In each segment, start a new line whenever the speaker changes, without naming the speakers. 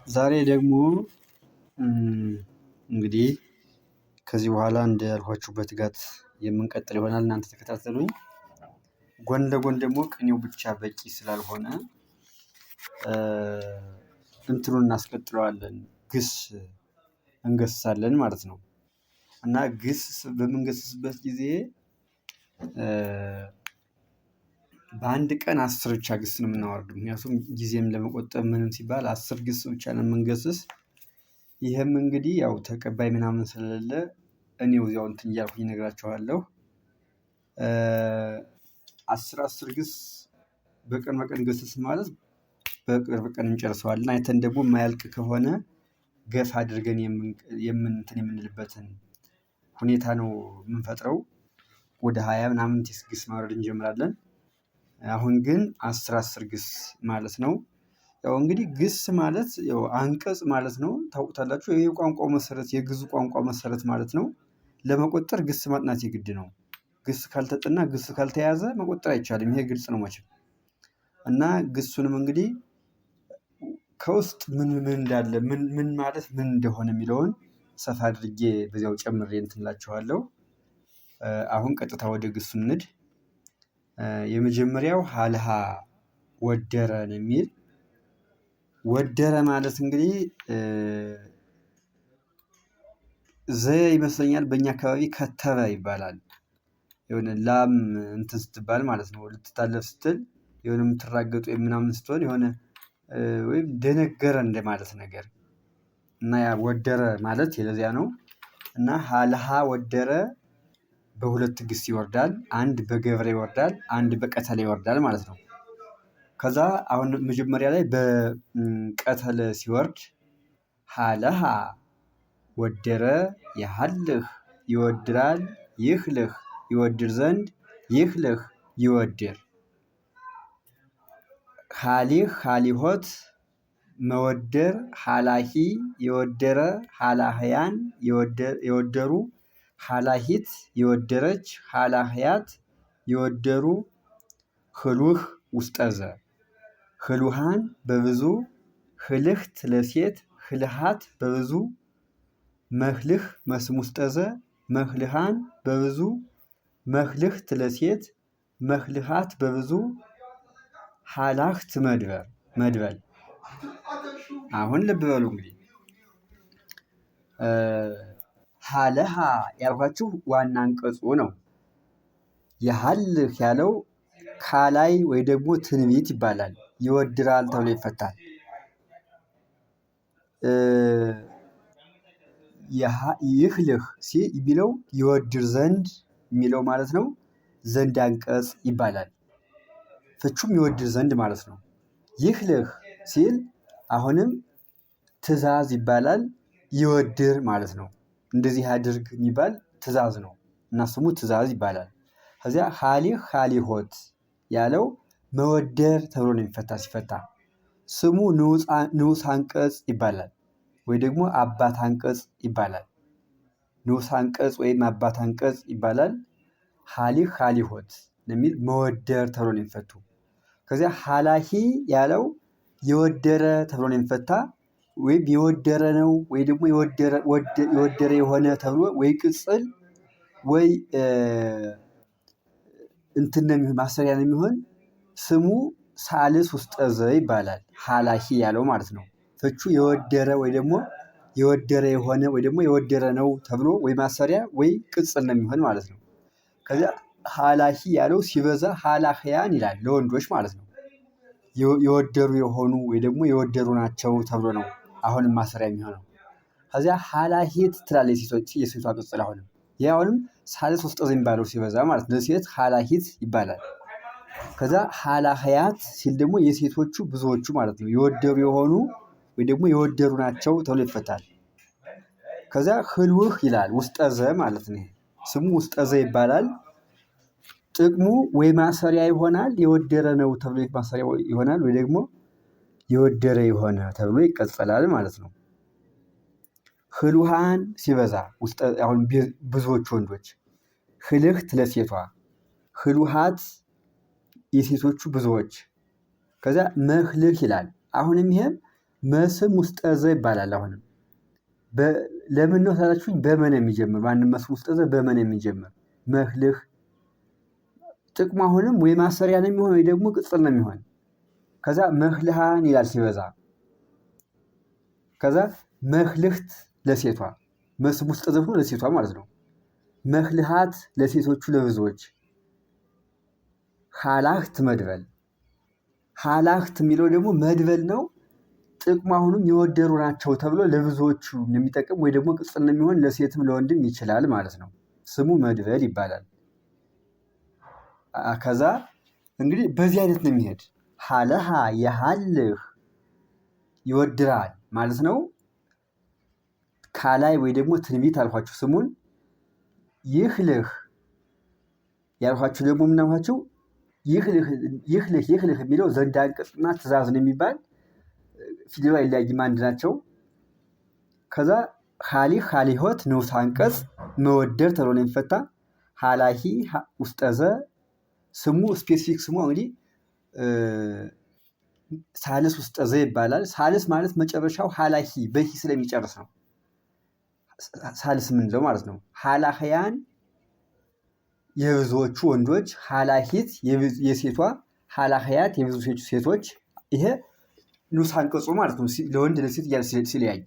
ዛሬ ደግሞ እንግዲህ ከዚህ በኋላ እንዳልኳችሁ በትጋት የምንቀጥል ይሆናል። እናንተ ተከታተሉኝ። ጎን ለጎን ደግሞ ቅኔው ብቻ በቂ ስላልሆነ እንትኑን እናስቀጥለዋለን፣ ግስ እንገስሳለን ማለት ነው። እና ግስ በምንገስስበት ጊዜ በአንድ ቀን 10 ብቻ ግስ ነው የምናወርድ። ምክንያቱም ጊዜም ለመቆጠብ ምንም ሲባል 10 ግስ ብቻ ነው የምንገስስ። ይህም እንግዲህ ያው ተቀባይ ምናምን ስለሌለ እኔው እዚያው እንትን እያልኩኝ እነግራችኋለሁ። 10 ግስ በቀን ገስስ ማለት በቅርብ ቀን እንጨርሰዋለን። አይተን ደግሞ የማያልቅ ከሆነ ገፋ አድርገን የምንልበትን ሁኔታ ነው የምንፈጥረው። ወደ 20 ምናምን ግስ ማውረድ እንጀምራለን። አሁን ግን 10 ግስ ማለት ነው። ያው እንግዲህ ግስ ማለት ያው አንቀጽ ማለት ነው። ታውቁታላችሁ። ይሄ የቋንቋው መሰረት የግዙ ቋንቋ መሰረት ማለት ነው። ለመቆጠር ግስ ማጥናት የግድ ነው። ግስ ካልተጠና ግስ ካልተያዘ መቆጠር አይቻልም። ይሄ ግልጽ ነው መቼም። እና ግሱንም እንግዲህ ከውስጥ ምን እንዳለ ምን ማለት ምን እንደሆነ የሚለውን ሰፋ አድርጌ በዚያው ጨምሬ እንትን እላችኋለሁ። አሁን ቀጥታ ወደ ግሱ እንሂድ። የመጀመሪያው ሀልሃ ወደረ ነው የሚል። ወደረ ማለት እንግዲህ ይመስለኛል በእኛ አካባቢ ከተረ ይባላል። የሆነ ላም እንትን ስትባል ማለት ነው፣ ልትታለብ ስትል የሆነ የምትራገጡ ምናምን ስትሆን የሆነ ወይም ደነገረ እንደማለት ነገር እና ያ ወደረ ማለት የለዚያ ነው። እና ሀልሃ ወደረ በሁለት ግስ ይወርዳል። አንድ በገብረ ይወርዳል፣ አንድ በቀተለ ይወርዳል ማለት ነው። ከዛ አሁን መጀመሪያ ላይ በቀተለ ሲወርድ ሀለሃ ወደረ ያሃልህ ይወድራል ይህልህ ይወድር ዘንድ ይህልህ ይወድር። ሀሊህ ሀሊሆት መወደር ሀላሂ የወደረ ሀላህያን የወደሩ ሀላሂት የወደረች ሀላህያት የወደሩ ህሉህ ውስጠዘ ህሉሃን በብዙ ህልህት ለሴት ህልሃት በብዙ መህልህ መስም ውስጠዘ መህልሃን በብዙ መህልህት ለሴት መህልሃት በብዙ ሀላህት መድበል። አሁን ልብ በሉ እንግዲህ ሀለሃ ያልኳችሁ ዋና አንቀጹ ነው። የሀልህ ያለው ካላይ ወይ ደግሞ ትንቢት ይባላል። ይወድራል ተብሎ ይፈታል። ይህልህ የሚለው ይወድር ዘንድ የሚለው ማለት ነው። ዘንድ አንቀጽ ይባላል። ፍቹም ይወድር ዘንድ ማለት ነው። ይህልህ ሲል አሁንም ትእዛዝ ይባላል። ይወድር ማለት ነው። እንደዚህ አድርግ የሚባል ትእዛዝ ነው እና ስሙ ትእዛዝ ይባላል። ከዚያ ሀሊህ ሀሊሆት ያለው መወደር ተብሎ ነው የሚፈታ። ሲፈታ ስሙ ንዑስ አንቀጽ ይባላል ወይ ደግሞ አባት አንቀጽ ይባላል። ንዑስ አንቀጽ ወይም አባት አንቀጽ ይባላል። ሀሊህ ሀሊሆት የሚል መወደር ተብሎ ነው የሚፈቱ። ከዚያ ሀላሂ ያለው የወደረ ተብሎ ነው የሚፈታ። ወይም የወደረ ነው ወይ ደግሞ የወደረ የሆነ ተብሎ ወይ ቅጽል ወይ እንትን ነው የሚሆን ማሰሪያ ነው የሚሆን። ስሙ ሳልስ ውስጠዘ ይባላል። ሀላሂ ያለው ማለት ነው። ፍቹ የወደረ ወይ ደግሞ የወደረ የሆነ ወይ ደግሞ የወደረ ነው ተብሎ ወይ ማሰሪያ ወይ ቅጽል ነው የሚሆን ማለት ነው። ከዚያ ሀላሂ ያለው ሲበዛ ሀላህያን ይላል፣ ለወንዶች ማለት ነው። የወደሩ የሆኑ ወይ ደግሞ የወደሩ ናቸው ተብሎ ነው አሁንም ማሰሪያ የሚሆነው። ከዚያ ሀላሂት ትላለች የሴቷ ቅጽል። አሁንም ሳልስ ውስጠዘ የሚባለው ሲበዛ ማለት ነው። ለሴት ሀላሂት ይባላል። ከዛ ሀላህያት ሲል ደግሞ የሴቶቹ ብዙዎቹ ማለት ነው። የወደሩ የሆኑ ወይ ደግሞ የወደሩ ናቸው ተብሎ ይፈታል። ከዛ ህልውህ ይላል፣ ውስጠዘ ማለት ነው። ስሙ ውስጠዘ ይባላል። ጥቅሙ ወይ ማሰሪያ ይሆናል፣ የወደረ ነው ተብሎ ማሰሪያ ይሆናል፣ ወይ ደግሞ የወደረ የሆነ ተብሎ ይቀጸላል ማለት ነው። ህሉሃን ሲበዛ አሁን ብዙዎች ወንዶች፣ ህልህት ለሴቷ፣ ህሉሃት የሴቶቹ ብዙዎች። ከዛ መህልህ ይላል። አሁንም ይሄም መስም ውስጠ ዘ ይባላል። አሁንም ለምን ነው ታላችሁኝ? በመን የሚጀምር ማንም መስም ውስጠ ዘ በመን የሚጀምር መህልህ ጥቅሙ አሁንም ወይ ማሰሪያ ነው የሚሆን ወይ ደግሞ ቅጽል ነው የሚሆን። ከዛ መህልሃን ይላል ሲበዛ። ከዛ መህልህት ለሴቷ መስም ውስጠ ዘ ሆኖ ለሴቷ ማለት ነው። መህልሃት ለሴቶቹ ለብዙዎች። ሀላህት መድበል ሀላህት የሚለው ደግሞ መድበል ነው። ጥቅሙ አሁንም የወደሩ ናቸው ተብሎ ለብዙዎቹ የሚጠቅም ወይ ደግሞ ቅጽል ነው የሚሆን ለሴትም ለወንድም ይችላል ማለት ነው። ስሙ መድበል ይባላል። ከዛ እንግዲህ በዚህ አይነት ነው የሚሄድ። ሀለሃ የሀልህ ይወድራል ማለት ነው። ካላይ ወይ ደግሞ ትንቢት አልኳችሁ ስሙን። ይህልህ ያልኳችሁ ደግሞ ምናልኳችሁ ይህልህ የሚለው ዘንድ አንቀጽና ትእዛዝ ነው የሚባል ፊደሉ አይለያይም፣ አንድ ናቸው። ከዛ ሀሊህ ሀሊሆት ንዑስ አንቀጽ መወደር ተብሎ ነው የሚፈታ። ሀላሂ ውስጠዘ ስሙ ስፔሲፊክ ስሙ እንግዲህ ሳልስ ውስጠዘ ይባላል። ሳልስ ማለት መጨረሻው ሀላሂ በሂ ስለሚጨርስ ነው ሳልስ የምንለው ማለት ነው። ሀላህያን የብዙዎቹ ወንዶች፣ ሀላሂት የሴቷ፣ ሀላህያት የብዙ ሴቶች። ይሄ ንዑስ አንቀጹ ማለት ነው ለወንድ ለሴት እያለ ሲለያይ።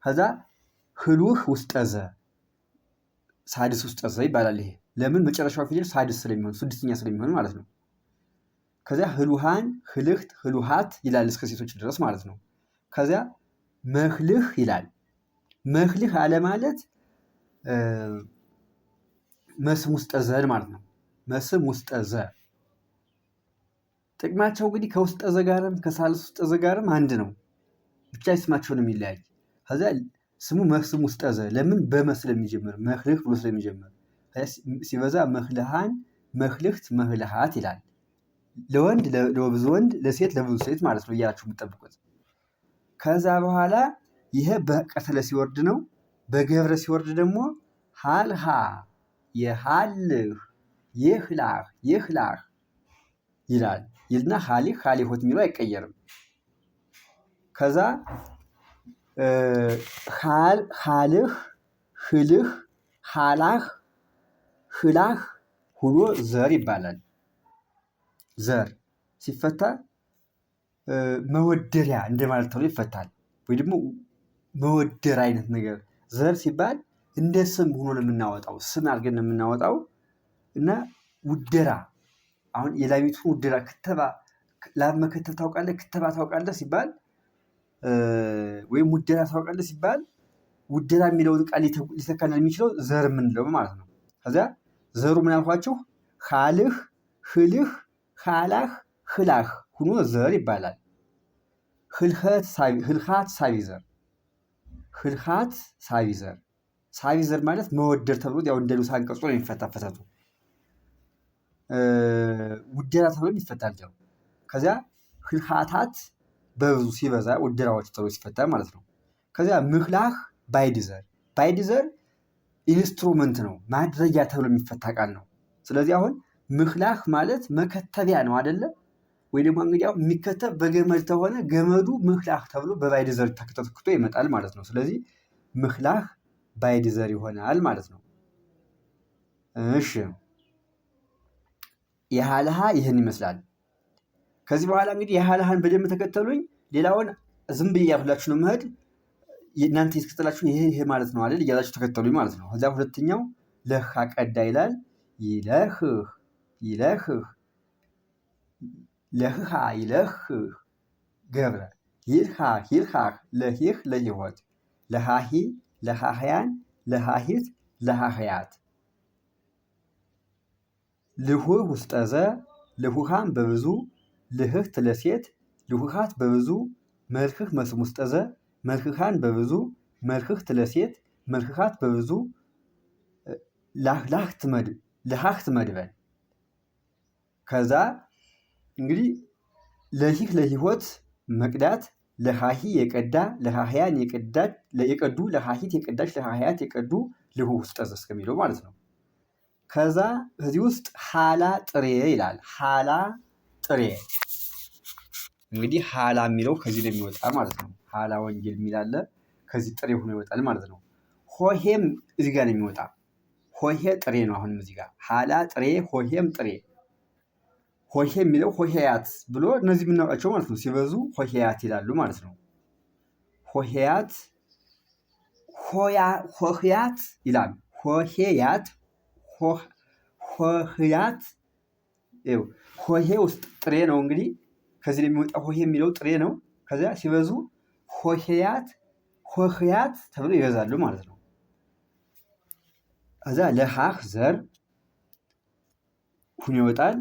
ከዛ ህሉህ ውስጠዘ ሳድስ ውስጠዘ ይባላል። ይሄ ለምን መጨረሻው ፊደል ሳድስ ስለሚሆን ስድስተኛ ስለሚሆን ማለት ነው። ከዚያ ህሉሃን ህልህት ህሉሃት ይላል እስከ ሴቶች ድረስ ማለት ነው። ከዚያ መህልህ ይላል። መህልህ አለ ማለት መስም ውስጠ ዘን ማለት ነው። መስም ውስጠ ዘ ጥቅማቸው እንግዲህ ከውስጠ ዘ ጋርም ከሳልስ ውስጠ ዘ ጋርም አንድ ነው፣ ብቻ ስማቸውን የሚለያይ። ከዚያ ስሙ መስም ውስጠ ዘ ለምን በመ ስለሚጀምር መህልህ ብሎ ስለሚጀምር ሲበዛ መህልሃን መህልህት መህልሃት ይላል። ለወንድ ለብዙ ወንድ ለሴት ለብዙ ሴት ማለት ነው እያላችሁ የምትጠብቁት። ከዛ በኋላ ይሄ በቀተለ ሲወርድ ነው። በገብረ ሲወርድ ደግሞ ሀልሃ የሀልህ ይህላህ ይህላህ ይላል ይልና ሀሊህ ሀሊሆት የሚለው አይቀየርም። ከዛ ሀልህ ህልህ ሀላህ ህላህ ሁሎ ዘር ይባላል። ዘር ሲፈታ መወደሪያ እንደማለት ተብሎ ይፈታል። ወይ ደግሞ መወደር አይነት ነገር ዘር ሲባል እንደ ስም ሆኖ ነው የምናወጣው፣ ስም አድርገን ነው የምናወጣው። እና ውደራ አሁን የላሚቱን ውደራ ክትባ ላም መከተብ ታውቃለህ፣ ክትባ ታውቃለህ ሲባል ወይም ውደራ ታውቃለህ ሲባል ውደራ የሚለውን ቃል ሊተካልን የሚችለው ዘር የምንለው ማለት ነው። ከዚያ ዘሩ ምን ያልኳችሁ ሀልህ ህልህ ሀላህ ህላህ ሁኖ ዘር ይባላል። ህልሃት ሳቢ ዘር ህልሃት ሳቢ ዘር ሳቢ ዘር ማለት መወደር ተብሎ ያው እንደ ንዑስ አንቀጹ ነው የሚፈታ ፈተቱ። ውደራ ተብሎ ይፈታል። ከዚያ ህልሃታት በብዙ ሲበዛ ውደራዎች ተብሎ ሲፈታ ማለት ነው። ከዚያ ምህላህ ባይድ ዘር ኢንስትሩመንት ነው ማድረጊያ ተብሎ የሚፈታ ቃል ነው። ስለዚህ አሁን ምህላህ ማለት መከተቢያ ነው አይደለ? ወይ ደግሞ እንግዲህ የሚከተብ በገመድ ተሆነ ገመዱ ምህላህ ተብሎ በባይድ ዘር ተከትቶ ይመጣል ማለት ነው። ስለዚህ ምህላህ ባይድ ዘር ይሆናል ማለት ነው። እሺ የሀልሃ ይህን ይመስላል። ከዚህ በኋላ እንግዲህ የሀልሃን በደንብ ተከተሉኝ። ሌላውን ዝም ብዬ ያፍላችሁ ነው መሄድ። እናንተ የተከተላችሁ ይሄ ማለት ነው አይደል? እያላችሁ ተከተሉኝ ማለት ነው። ከዚያ ሁለተኛው ለሃ ቀዳ ይላል። ይለህህ ይለህህ ለህሃ ይለህህ ገብረ ይልሃህ ይልሃህ ለሂህ ለሂሆት ለሃሂ ለሃህያን ለሃሂት ለሃህያት ልሁህ ውስጠዘ ልሁሃን በብዙ ልህህት ለሴት ልሁሃት በብዙ መልክህ መስም ውስጠዘ መልክሃን በብዙ መልክህት ለሴት መልክሃት በብዙ ለሃህት መድበል። ከዛ እንግዲህ ለሂህ ለሂሆት መቅዳት ለሃሂ የቀዳ ለሃህያን የቀዱ ለሃሂት የቀዳች ለሃህያት የቀዱ ልሁህ ውስጠዘ እስከሚለው ማለት ነው። ከዛ ከዚህ ውስጥ ሀላ ጥሬ ይላል። ሀላ ጥሬ እንግዲህ ሀላ የሚለው ከዚህ ነው የሚወጣ ማለት ነው። ሀላ ወንጌል የሚላለ ከዚህ ጥሬ ሆኖ ይወጣል ማለት ነው። ሆሄም እዚህ ጋር ነው የሚወጣ። ሆሄ ጥሬ ነው። አሁንም እዚህ ጋር ሀላ ጥሬ፣ ሆሄም ጥሬ። ሆሄ የሚለው ሆሄያት ብሎ እነዚህ የምናውቃቸው ማለት ነው። ሲበዙ ሆሄያት ይላሉ ማለት ነው። ሆሄያት ሆሄያት ይላሉ። ሆሄያት ሆሄያት ሆሄ ውስጥ ጥሬ ነው። እንግዲህ ከዚህ የሚወጣ ሆሄ የሚለው ጥሬ ነው። ከዚያ ሲበዙ ሆሄያት ሆሄያት ተብሎ ይበዛሉ ማለት ነው። ከዛ ለሃህ ዘር ሁን ይወጣል።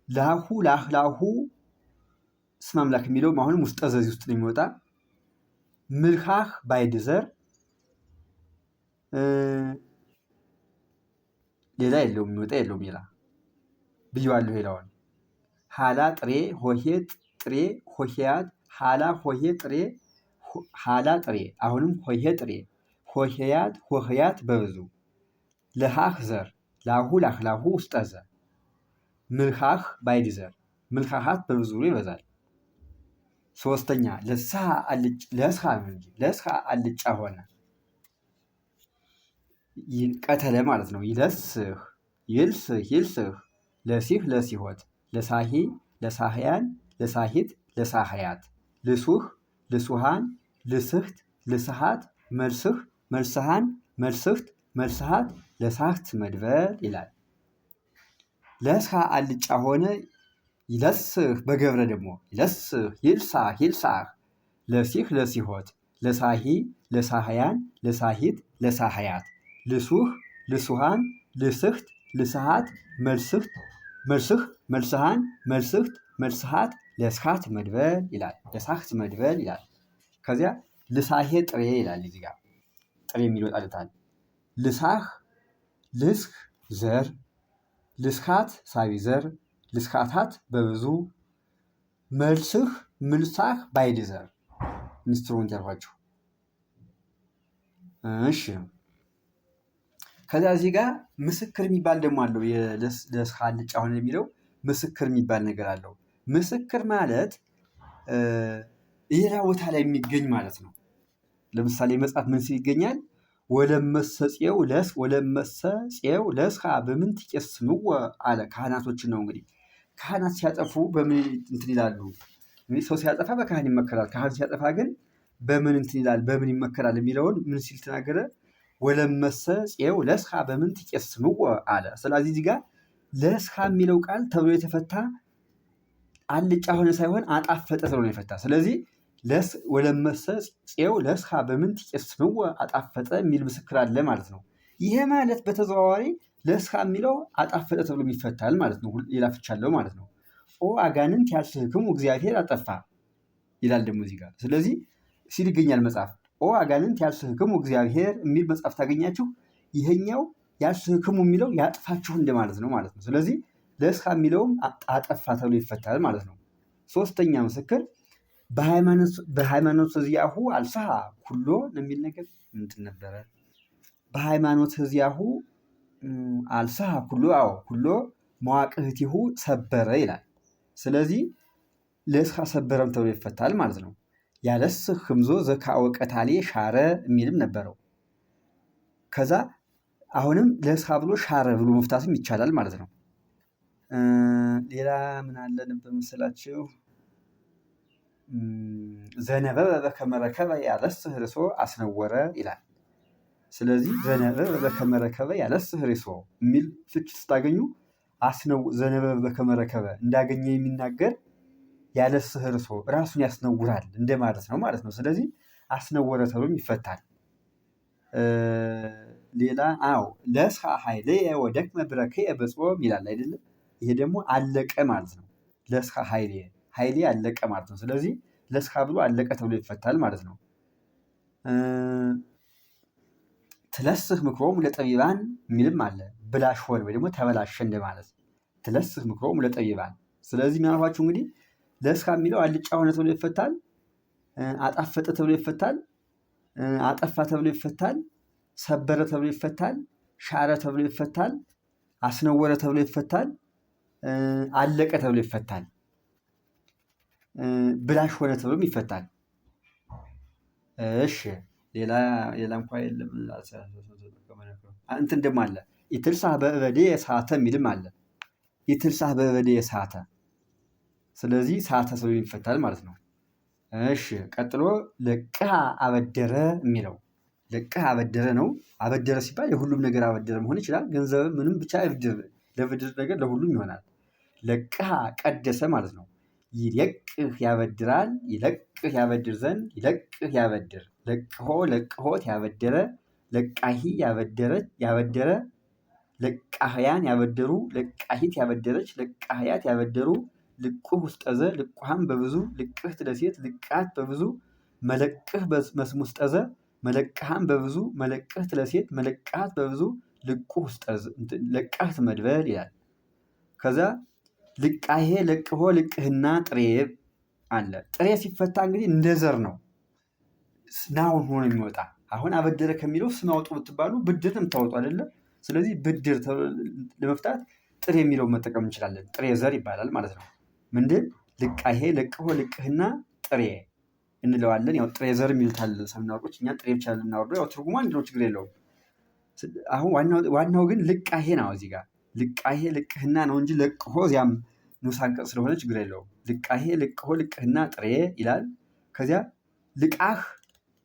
ላሁ ላህላሁ ስመ አምላክ የሚለውም አሁንም ውስጠ ዘዚ ውስጥ ነው የሚወጣ። ምልሃህ ባይድ ዘር ሌላ የለውም፣ የሚወጣ የለውም። ሌላ ብዬዋለሁ። ሌላውን ሀላ ጥሬ፣ ሆሄ ጥሬ፣ ሆሄያት፣ ሀላ ሆሄ ጥሬ፣ ሀላ ጥሬ፣ አሁንም ሆሄ ጥሬ፣ ሆሄያት ሆሄያት በብዙ። ለሃህ ዘር ላሁ ላህላሁ ውስጠ ዘ። ምልሃህ ባይድ ዘር ምልሃሃት በብዙ ይበዛል። ሶስተኛ ለስሃ አልጫ ሆነ ቀተለ ማለት ነው። ይለስህ ይልስህ ይልስህ፣ ለሲህ ለሲሆት፣ ለሳሂ ለሳህያን፣ ለሳሂት ለሳህያት፣ ልሱህ ልሱሃን፣ ልስህት ልስሃት፣ መልስህ መልስሃን፣ መልስህት መልስሃት፣ ለሳህት መድበል ይላል። ለስሃ አልጫ ሆነ ይለስህ በገብረ ደግሞ ይለስህ ይልሳህ ይልሳህ፣ ለሲህ ለሲሆት፣ ለሳሂ ለሳህያን፣ ለሳሂት ለሳህያት፣ ልሱህ ልሱሃን፣ ልስህት ልስሃት፣ መልስህ መልስሃን፣ መልስህት መልስሃት፣ ለስሃት መድበል ይላል። ለሳህት መድበል ይላል። ከዚያ ልሳሄ ጥሬ ይላል። እዚህ ጋር ጥሬ የሚል ይወጣለታል። ልሳህ ልስህ ዘር፣ ልስካት ሳቢ ዘር፣ ልስካታት በብዙ፣ መልስህ ምልሳህ ባይድ ዘር። ኢንስትሩመንት ያልኳችሁ። እሺ ከዚያ እዚህ ጋር ምስክር የሚባል ደግሞ አለው። ለስሃ አልጫ ሆነ የሚለው ምስክር የሚባል ነገር አለው። ምስክር ማለት ሌላ ቦታ ላይ የሚገኝ ማለት ነው። ለምሳሌ መጽሐፍ ምን ሲል ይገኛል? ወለመሰጼው ለስሃ በምን ትቄስምዎ አለ። ካህናቶችን ነው እንግዲህ። ካህናት ሲያጠፉ በምን እንትን ይላሉ? ሰው ሲያጠፋ በካህን ይመከራል። ካህን ሲያጠፋ ግን በምን እንትን ይላል? በምን ይመከራል የሚለውን ምን ሲል ተናገረ? ወለመሰጼው ለስሃ በምን ትቄስምዎ አለ። ስለዚህ እዚህ ጋር ለስሃ የሚለው ቃል ተብሎ የተፈታ አልጫ ሆነ ሳይሆን አጣፈጠ ተብሎ ነው የፈታ። ስለዚህ ወለመሰጼው ለስሃ በምን ትቄስምዎ አጣፈጠ የሚል ምስክር አለ ማለት ነው። ይሄ ማለት በተዘዋዋሪ ለስሃ የሚለው አጣፈጠ ተብሎ ይፈታል ማለት ነው። ሌላ ፍቻ አለው ማለት ነው። ኦ አጋንንት ያልስህክሙ እግዚአብሔር አጠፋ ይላል ደግሞ እዚህ ጋር። ስለዚህ ሲል ይገኛል መጽሐፍ። ኦ አጋንንት ያልስህክሙ እግዚአብሔር የሚል መጽሐፍ ታገኛችሁ። ይሄኛው ያልስህክሙ የሚለው ያጥፋችሁ እንደማለት ነው ማለት ነው። ስለዚህ ለስሃ የሚለውም አጠፋ ተብሎ ይፈታል ማለት ነው። ሶስተኛ ምስክር በሃይማኖት ህዝያሁ አልስሃ ኩሎ የሚል ነገር ምንድን ነበረ? በሃይማኖት ህዝያሁ አልስሃ ኩሎ፣ አዎ ኩሎ መዋቅህቲሁ ሰበረ ይላል። ስለዚህ ለስሃ ሰበረም ተብሎ ይፈታል ማለት ነው። ያለስህ ህምዞ ዘካወ ቀታሌ ሻረ የሚልም ነበረው። ከዛ አሁንም ለስሃ ብሎ ሻረ ብሎ መፍታትም ይቻላል ማለት ነው። ሌላ ምን አለ ነበር መሰላችሁ? ዘነበበ በከመ ረከበ ያለስህ ርሶ አስነወረ ይላል። ስለዚህ ዘነበበ በከመ ረከበ ያለስህ ርሶ የሚል ፍች ስታገኙ ዘነበበ በከመ ረከበ እንዳገኘ የሚናገር ያለስህ ርሶ ራሱን ያስነውራል እንደማለት ነው ማለት ነው። ስለዚህ አስነወረ ተብሎም ይፈታል። ሌላ ለስሃ ኃይሌየ ወደክመ ብረክየ በጾም ይላል አይደለም? ይሄ ደግሞ አለቀ ማለት ነው። ለስሃ ኃይሌ አለቀ ማለት ነው። ስለዚህ ለስሃ ብሎ አለቀ ተብሎ ይፈታል ማለት ነው። ትለስህ ምክሮሙ ለጠቢባን የሚልም አለ። ብላሽ ሆነ ወይ ደግሞ ተበላሸ እንደማለት። ትለስህ ምክሮሙ ለጠቢባን። ስለዚህ የሚያልኳችሁ እንግዲህ ለስሃ የሚለው አልጫ ሆነ ተብሎ ይፈታል፣ አጣፈጠ ተብሎ ይፈታል፣ አጠፋ ተብሎ ይፈታል፣ ሰበረ ተብሎ ይፈታል፣ ሻረ ተብሎ ይፈታል፣ አስነወረ ተብሎ ይፈታል፣ አለቀ ተብሎ ይፈታል። ብላሽ ሆነ ተብሎም ይፈታል። እሺ ሌላ እንኳ የለም። እንትን ደግሞ አለ ኢትልሳህ በእበዴ የሳተ የሚልም አለ። ኢትልሳህ በእበዴ የሳተ ስለዚህ ሳተ ተብሎ ይፈታል ማለት ነው። እሺ ቀጥሎ ለቅሃ አበደረ የሚለው ለቅሃ አበደረ ነው። አበደረ ሲባል የሁሉም ነገር አበደረ መሆን ይችላል። ገንዘብ ምንም ብቻ ለብድር ነገር ለሁሉም ይሆናል። ለቅሃ ቀደሰ ማለት ነው። ይለቅህ ያበድራል፣ ይለቅህ ያበድር ዘንድ፣ ይለቅህ ያበድር፣ ለቅሆ ለቅሆት ያበደረ፣ ለቃሂ ያበደረ፣ ለቃህያን ያበደሩ፣ ለቃሂት ያበደረች፣ ለቃህያት ያበደሩ፣ ልቁህ ውስጠዘ፣ ልቁሃን በብዙ፣ ልቅህት ለሴት፣ ልቃት በብዙ፣ መለቅህ መስም ውስጠዘ፣ መለቅሃን በብዙ፣ መለቅህት ለሴት፣ መለቃት በብዙ፣ ልቁህ ውስጠዘ፣ ለቃህት መድበል ይላል። ከዛ ልቃሄ ለቅሆ ልቅህና ጥሬ አለ። ጥሬ ሲፈታ እንግዲህ እንደ ዘር ነው ናውን ሆኖ የሚወጣ። አሁን አበደረ ከሚለው ስም አውጡ ብትባሉ ብድር የምታወጡ አይደለም። ስለዚህ ብድር ለመፍታት ጥሬ የሚለው መጠቀም እንችላለን። ጥሬ ዘር ይባላል ማለት ነው። ምንድን ልቃሄ ለቅሆ ልቅህና ጥሬ እንለዋለን። ያው ጥሬ ዘር የሚሉታል ሰምናወርቆች፣ እኛ ጥሬ ብቻ ልናወርደው፣ ያው ትርጉሙ አንድ ነው፣ ችግር የለውም። አሁን ዋናው ግን ልቃሄ ነው። እዚህ ጋር ልቃሄ ልቅህና ነው እንጂ ለቅሆ እዚያም ንዑስ አንቀጽ ስለሆነ ችግር የለውም። ልቃሄ ልቅሆ ልቅህና ጥሬ ይላል። ከዚያ ልቃህ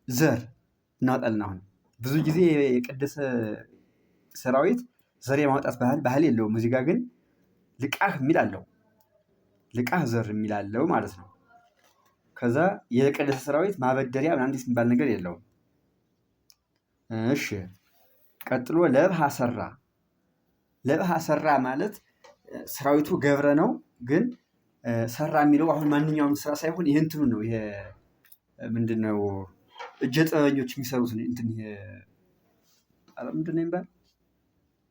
ዘር እናወጣለን። አሁን ብዙ ጊዜ የቀደሰ ሰራዊት ዘር የማውጣት ባህል የለውም። እዚህ ጋር ግን ልቃህ የሚል አለው። ልቃህ ዘር የሚል አለው ማለት ነው። ከዛ የቀደሰ ሰራዊት ማበደሪያ ምናምን የሚባል ነገር የለውም። እሺ ቀጥሎ ለብሃ ሰራ። ለብሃ ሰራ ማለት ሰራዊቱ ገብረ ነው። ግን ሰራ የሚለው አሁን ማንኛውም ስራ ሳይሆን ይህ እንትኑ ነው። ይሄ ምንድን ነው? እጀ ጥበበኞች የሚሰሩት እንትን ምንድን ነው የሚባል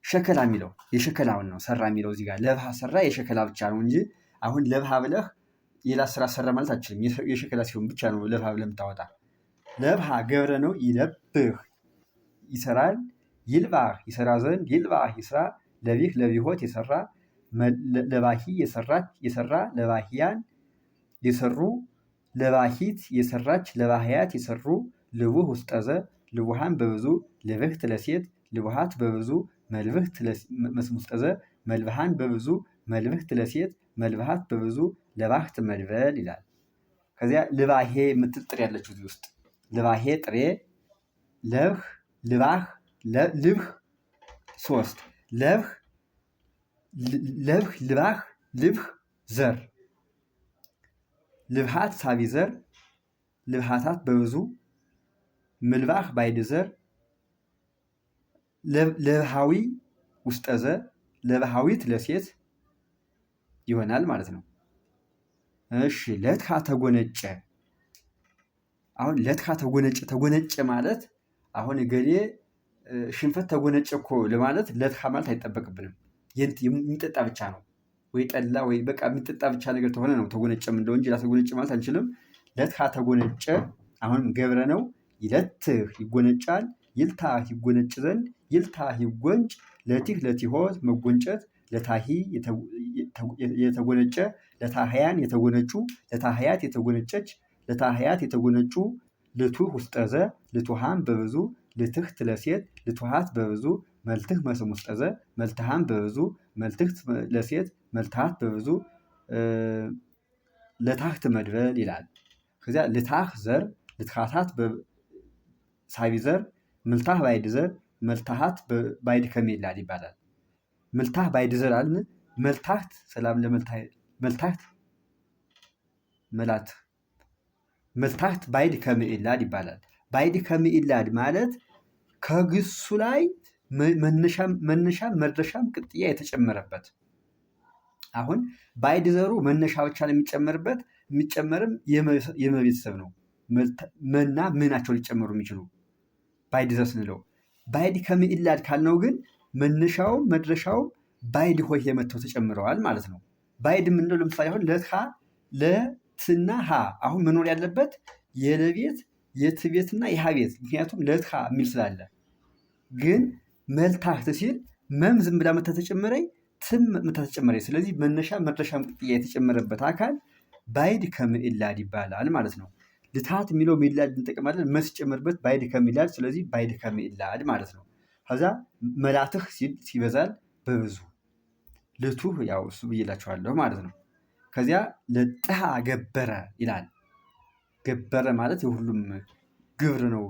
ሸከላ የሚለው የሸከላውን ነው ሰራ የሚለው። እዚህ ጋር ለብሃ ሰራ የሸከላ ብቻ ነው እንጂ አሁን ለብሃ ብለህ ሌላ ስራ ሰራ ማለት አችልም። የሸከላ ሲሆን ብቻ ነው ለብሃ ብለህ የምታወጣ። ለብሃ ገብረ ነው። ይለብህ ይሰራል። ይልባህ ይሰራ ዘንድ፣ ይልባህ ይስራ። ለቢህ ለቢሆት የሰራ፣ ለባሂ የሰራ፣ ለባህያን የሰሩ፣ ለባሂት የሰራች፣ ለባህያት የሰሩ፣ ልቡህ ውስጠዘ፣ ልቡሃን በብዙ፣ ልብህት ለሴት፣ ልቡሃት በብዙ፣ መልብህት መስም ውስጠዘ፣ መልብሃን በብዙ፣ መልብህት ለሴት፣ መልብሃት በብዙ፣ ለባህት መድበል ይላል። ከዚያ ልባሄ የምትል ጥሬ ያለችው እዚህ ውስጥ ልባሄ ጥሬ፣ ለብህ ልባህ ልብህ ሶስት ለብህ ልባህ ልብህ ዘር፣ ልብሃት ሳቢ ዘር፣ ልብሃታት በብዙ፣ ምልባህ ባይድ ዘር፣ ለብሃዊ ውስጠዘ፣ ለብሃዊት ለሴት ይሆናል ማለት ነው። እሺ ለትካ ተጎነጨ። አሁን ለትካ ተጎነጨ ማለት አሁን እገሌ ሽንፈት ተጎነጨ እኮ ለማለት ለትካ ማለት አይጠበቅብንም። የሚጠጣ ብቻ ነው። ወይ ጠላ ወይ በቃ የሚጠጣ ብቻ ነገር ተሆነ ነው ተጎነጨ ምንለው እንጂ ላተጎነጨ ማለት አንችልም። ለትካ ተጎነጨ አሁንም ገብረ ነው። ይለትህ ይጎነጫል። ይልታህ ይጎነጭ ዘንድ፣ ይልታህ ይጎንጭ። ለቲህ ለቲሆት መጎንጨት፣ ለታሂ የተጎነጨ፣ ለታህያን የተጎነጩ፣ ለታህያት የተጎነጨች፣ ለታህያት የተጎነጩ፣ ልቱህ ውስጠዘ፣ ልቱሃን በብዙ፣ ልትህት ለሴት፣ ልቱሃት በብዙ፣ መልትህ መስም ውስጠዘ፣ መልትሃን በብዙ፣ መልትህት ለሴት፣ መልትሃት በብዙ፣ ለታህት መድበል ይላል። ከዚያ ልታህ ዘር፣ ልትሃታት ሳቢ ዘር፣ ምልታህ ባይድ ዘር፣ መልታሃት ባይድ ከሜላድ ይባላል። ምልታህ ባይድ ዘር አልን። መልታህት ሰላም መልታህት መላት መልታህት ባይድ ከምኢላድ ይባላል። ባይድ ከምኢላድ ማለት ከግሱ ላይ መነሻም መድረሻም ቅጥያ የተጨመረበት። አሁን ባይድ ዘሩ መነሻ ብቻ ነው የሚጨመርበት። የሚጨመርም የመቤተሰብ ነው። መና ምናቸው ሊጨመሩ የሚችሉ ባይድ ዘር ስንለው። ባይድ ከምኢላድ ካልነው ግን መነሻውም መድረሻውም ባይድ ሆይ የመተው ተጨምረዋል ማለት ነው። ባይድ የምንለው ለምሳሌ አሁን ለትሃ ለትና ሀ አሁን መኖር ያለበት የለቤት የትቤትና የሀ ቤት፣ ምክንያቱም ለትሃ የሚል ስላለ። ግን መልታህት ሲል መም ዝም ብላ መታ ተጨመረኝ፣ ትም መታ ተጨመረኝ። ስለዚህ መነሻ መድረሻም ቅጥያ የተጨመረበት አካል ባይድ ከምዕላድ ይባላል ማለት ነው። ልትሃት የሚለው ምዕላድ እንጠቀማለን። መስጨምርበት ባይድ ከምዕላድ፣ ስለዚህ ባይድ ከምዕላድ ማለት ነው። ከዛ መላትህ ሲበዛል በብዙ ልቱህ ያው እሱ ብዬላችኋለሁ ማለት ነው። ከዚያ ለጥሃ ገበረ ይላል። ገበረ ማለት የሁሉም ግብር ነው።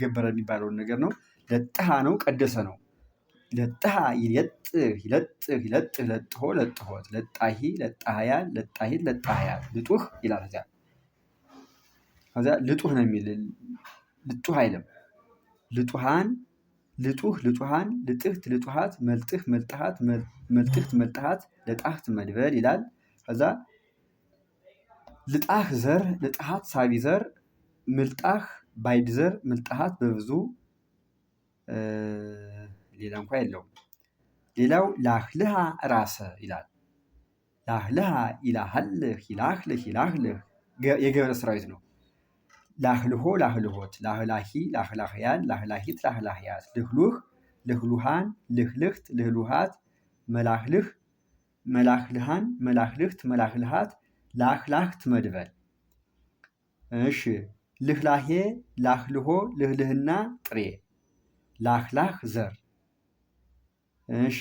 ገበረ የሚባለውን ነገር ነው። ለጥሃ ነው፣ ቀደሰ ነው። ለጥሃ ይለጥህ ይለጥህ ይለጥህ ለጥሆ ለጥሆት ለጣሂ ለጣህያን ለጣሂት ለጣህያት ልጡህ ይላል። ከዚያ ልጡህ ነው የሚል ልጡህ አይልም። ልጡሃን ልጡህ ልጡሃን ልጥህት ልጡሃት መልጥህ መልጥሃት መልጥህት መልጥሃት ለጣህት መድበል ይላል። ከዛ ልጣህ ዘር ልጣሃት ሳቢ ዘር ምልጣህ ባይድ ዘር ምልጣሃት በብዙ ሌላ እንኳ የለውም። ሌላው ላህልሃ ራሰ ይላል። ላህልሃ ይላህልህ ይላህልህ ይላህልህ የገብረ ሰራዊት ነው። ላህልሆ ላህልሆት ላህላሂ ላህላህያን ላህላሂት ላህላህያት ልህሉህ ልህሉሃን ልህልህት ልህሉሃት መላህልህ መላህልሃን መላህልህት መላህልሃት ላህላህት መድበል። እሺ ልህላሄ ላህልሆ ልህልህና ጥሬ ላህላህ ዘር። እሺ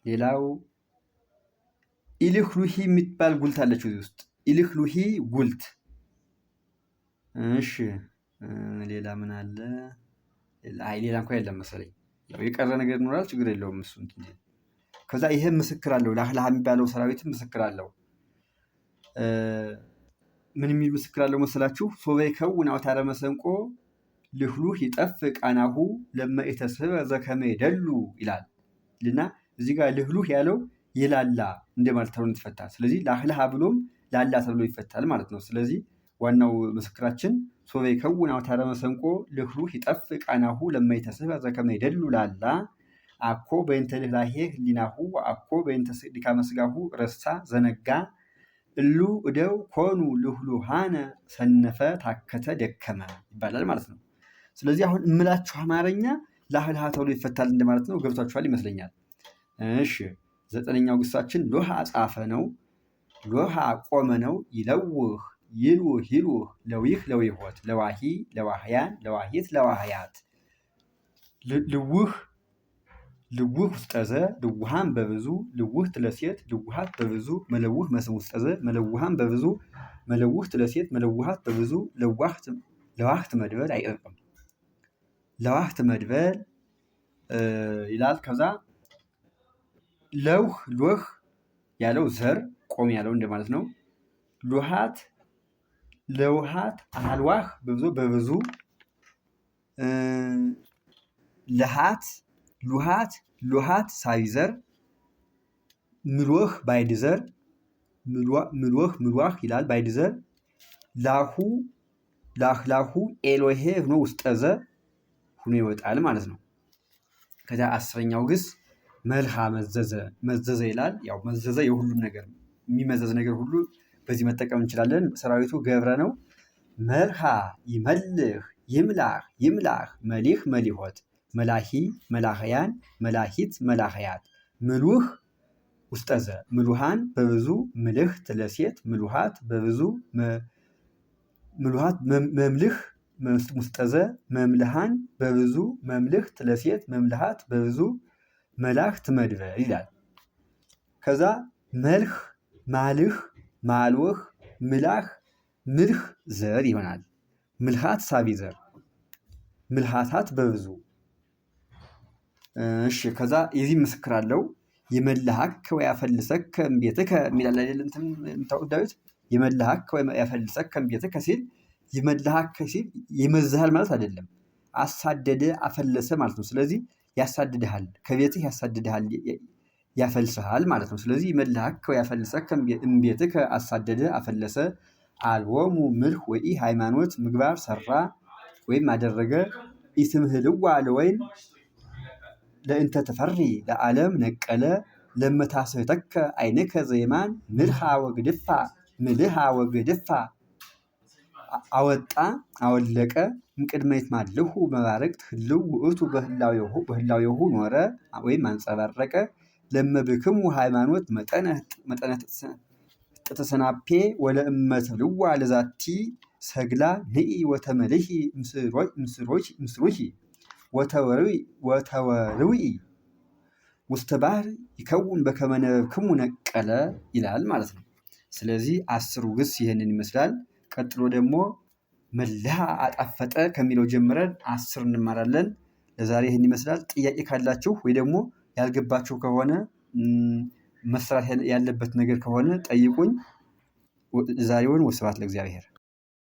ሌላው ኢልህሉሂ የሚባል ጉልት አለችው እዚህ ውስጥ ኢልህሉሂ ጉልት። እሺ ሌላ ምን አለ? አይ ሌላ እንኳን የለም መሰለኝ። ያው የቀረ ነገር ይኖራል፣ ችግር የለውም እሱ እንትን። ከዛ ይሄ ምስክር አለው። ላህላህ የሚባለው ሰራዊትም ምስክር አለው። ምን የሚል ምስክር አለው መሰላችሁ? ሶበይ ከውን አውታረ መሰንቆ ልህሉህ ይጠፍ ቃናሁ ለመኢተስበ ዘከመ ይደሉ ይላል እና እዚህ ጋር ልህሉህ ያለው የላላ እንደማለት ተብሎ ይፈታል። ስለዚህ ላህላህ ብሎም ላላ ተብሎ ይፈታል ማለት ነው። ስለዚህ ዋናው ምስክራችን ሶበይ ከውን አውታረ መሰንቆ ልህሉህ ይጠፍ ቃናሁ ለመኢተስበ ዘከመ ይደሉ ላላ አኮ በእንተ ልህላሄ ህሊናሁ አኮ በእንተ ድካመ ሥጋሁ ረሳ ዘነጋ እሉ እደው ኮኑ ልህሉሃነ ሰነፈ ታከተ ደከመ ይባላል ማለት ነው። ስለዚህ አሁን እምላችሁ አማርኛ ላህልሃ ተብሎ ይፈታል እንደማለት ነው። ገብቷችኋል ይመስለኛል። እሺ 9ኛው ግሳችን ሎሃ ጻፈ ነው። ሎሃ ቆመ ነው። ይለውህ ይልውህ ይልውህ ለዊህ ለዊሆት ለዋሂ ለዋህያን ለዋሂት ለዋህያት ልውህ ልውህ ውስጠዘ ልውሃን በብዙ ልውህ ትለሴት ልውሃት በብዙ መለውህ መስም ውስጠዘ መለውሃን በብዙ መለውህ ትለሴት መለውሃት በብዙ ለዋህት መድበል አይጠቅም። ለዋህት መድበል ይላል። ከዛ ለውህ ሎህ ያለው ዘር ቆም ያለው እንደማለት ነው። ሎሃት ለውሃት አልዋህ በብዙ ለሃት ሉሃት ሎሃት ሳቢ ዘር ምሎህ ባይድ ዘር ምሎህ ምሏህ ይላል ባይድ ዘር ላሁ ላህላሁ ኤሎሄ ሆኖ ውስጠዘ ሆኖ ይወጣል ማለት ነው። ከዚያ 10ኛው ግስ መልሃ መዘዘ መዘዘ ይላል። ያው መዘዘ የሁሉም ነገር የሚመዘዝ ነገር ሁሉ በዚህ መጠቀም እንችላለን። ሰራዊቱ ገብረ ነው። መልሃ ይመልህ ይምላህ ይምላህ መሊህ መሊሆት መላሂ መላህያን መላሂት መላህያት ምሉህ ውስጠዘ ምሉሃን በብዙ ምልህ ትለሴት ምሉሃት በብዙ ምሉሃት መምልህ ውስጠዘ መምልሃን በብዙ መምልህ ትለሴት መምልሃት በብዙ መላእክት መድበል ይላል። ከዛ መልህ ማልህ ማልወህ ምላህ ምልህ ዘር ይሆናል። ምልሃት ሳቢ ዘር ምልሃታት በብዙ። እሺ ከዛ የዚህ ምስክር አለው። ይመልሃከ ወያፈልሰከ እምቤትከ የሚላል አይደል? እንትን የምታውቁት ዳዊት ይመልሃከ ወያፈልሰከ እምቤትከ ሲል ይመልሃከ ሲል ይመዝሃል ማለት አይደለም። አሳደደ አፈለሰ ማለት ነው። ስለዚህ ያሳድድሃል፣ ከቤትህ ያሳድድሃል፣ ያፈልስሃል ማለት ነው። ስለዚህ ይመልሃከ ወያፈልሰከ እምቤትከ አሳደደ አፈለሰ አልቦሙ ምልህ ወኢ ሃይማኖት ምግባር ሰራ ወይም አደረገ ኢትምህልዋ ለወይን ለእንተ ተፈሪ ለዓለም ነቀለ ለመታሰተከ አይነከ ዘይማን ምልሃ ወግድፋ ምልሃ ወግድፋ አወጣ አወለቀ እምቅድመ ይትማልሁ መባረቅት ህልው ውእቱ በህላዌሁ ኖረ ወይም አንጸባረቀ ለመብክሙ ሃይማኖት መጠነ ጥተሰናፔ ወለእመትብልዋ ለዛቲ ሰግላ ንኢ ወተመልሂ ምስሮሂ ወተወርዊ ውስተ ባህር ይከውን በከመ ነበብክሙ ነቀለ ይላል ማለት ነው። ስለዚህ 10ሩ ግስ ይህንን ይመስላል። ቀጥሎ ደግሞ መልሃ አጣፈጠ ከሚለው ጀምረን 10 እንማራለን። ለዛሬ ይህን ይመስላል። ጥያቄ ካላችሁ ወይ ደግሞ ያልገባችሁ ከሆነ መስራት ያለበት ነገር ከሆነ ጠይቁኝ። ዛሬውን ወስብሐት ለእግዚአብሔር።